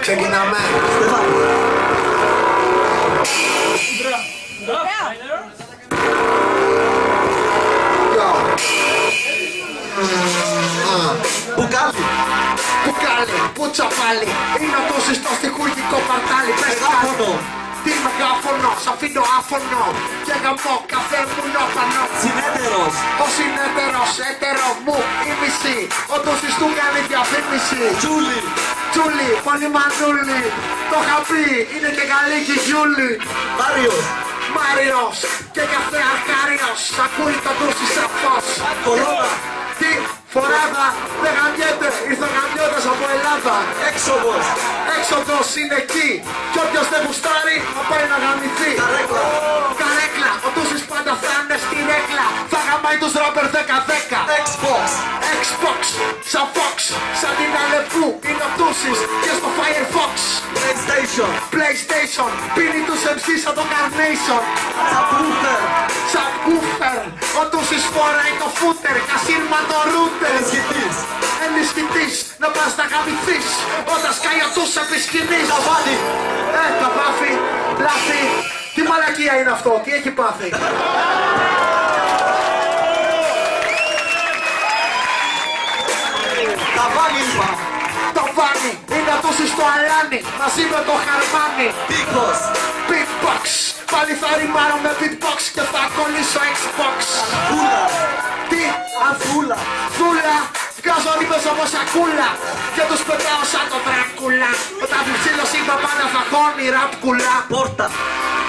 Ξεκινάμε. Μπουκάλι, Μπουκάλι, πουτσαπάλι. Είναι ο τόσης στο στιχουργικό παρτάλι. Πες μεγάφωνο, τι μεγάφωνο, σ' αφήνω άφωνο. Και γαμώ κάθε μου νόπανο. συνέτερος, Ο συνέτερος, έτερο μου η μισή. Ο τόσης του κάνει διαφήμιση. Τζούλι, Τζούλι, πολύ μανούλι. Το είχα πει, είναι και καλή και η Γιούλη. Μάριος, Μάριος και καφέ Αρκάριος. Σ' ακούει το τούσι σαφώς. Κορώνα, Τι φοράδα δεν γαμιέται, ήρθε γαμιώτας από Ελλάδα. έξοδος, Έξοδος είναι εκεί κι όποιος δεν γουστάρει θα πάει να γαμηθεί. καρέκλα, Καρέκλα, ο Τούσης πάντα θα είναι στη ρέκλα. Θα γαμάει τους ράπερ 10-10. Xbox, Xbox, σαν Fox, σαν την Αλεπού είναι ο Τούσης και στο Firefox. PlayStation, PlayStation, πίνει τους MC σαν το Carnation. Subwoofer, Subwoofer, ο Τούσης φοράει το φούτερ, κασίρμα το ρούτερ. ενισχυτής, Ενισχυτής, να πας να γαμηθείς όταν σκάει ο Τούσης επί σκηνής. καβάνι, Καβάφι, λάθη. Τι μαλακία είναι αυτό, τι έχει πάθει. καβάνι είπα, Το βάνι, είναι ο Τούσης στο αλάνι, μαζί με το χαρμάνι. τείχος, Beatbox, πάλι θα ρημάρω με beatbox και θα κολλήσω Xbox. πούλα, Τι, ανθούλα, φούλα, βγάζω ρήπες όπως σακούλα και τους πετάω σαν το Δράκουλα. Όταν ψήλος είπα πάντα θα χώνει ραπκουλά. πόρτα,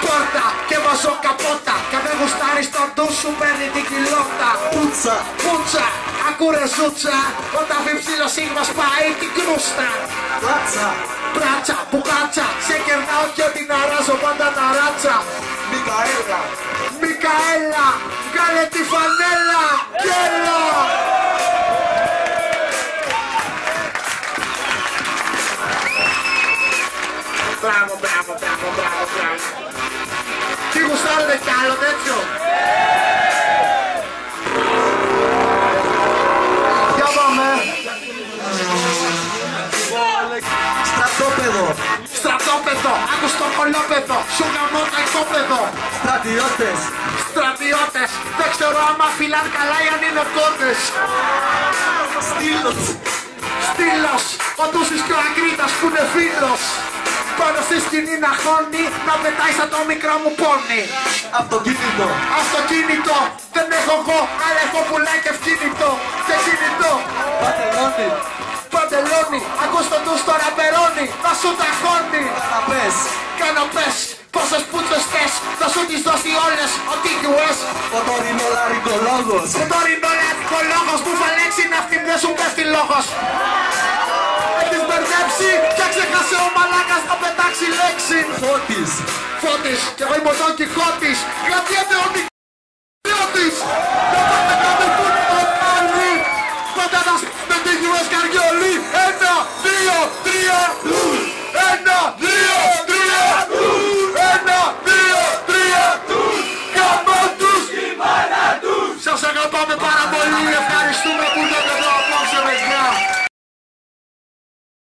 Πόρτα και βάζω καπότα και αν δεν γουστάρεις τον ντου σου παίρνει την κιλότα. πούτσα, Πούτσα, ακούρε ζούτσα, όταν ψήλος σίγμα σπάει την κρούστα. πλάτσα, Πράτσα, μπουκάτσα, σε κερνάω και την αράζω πάντα να ράτσα. Μικαέλα, Μικαέλα, βγάλε τη φανέλα, γέλα! Μπράβο, μπράβο, μπράβο, μπράβο, μπράβο. Τι γουστάρετε κι άλλο τέτοιο? Για πάμε. στρατόπεδο, Στρατόπεδο, άκου στο κολόπεδο, σου γαμώ το οικόπεδο. στρατιώτες, Στρατιώτες, δεν ξέρω άμα φυλάν καλά ή αν είναι κόντες. στήλος, Στήλος, ο Τούσης και ο Αγκρίτας που είναι φίλος. Πάνω στη σκηνή να χώνει, να πετάει σαν το μικρό μου πόνι. αυτοκίνητο, Αυτοκίνητο, δεν έχω εγώ, αλλά έχω πουλάει και ευκίνητο. Και κινητό, παντελόνι, παντελόνι, ακούς τον Τους τώρα περώνει, θα σου ταχώνει. καναπές, Καναπές, πόσες πούτσες θες, θα σου τις δώσει όλες, ο TQS. οторινολαρικολόγος, Και το ρινολατικό λόγος που θα λέξει να αυτή δεν σου πέφτει λόγος. Έχεις μπερδέψει και ξέχασε ο μαλάκας να πετάξει λέξη. φώτης, Φώτης, κι εγώ είμαι ο Don Κιχώτης. Κρατιέται ο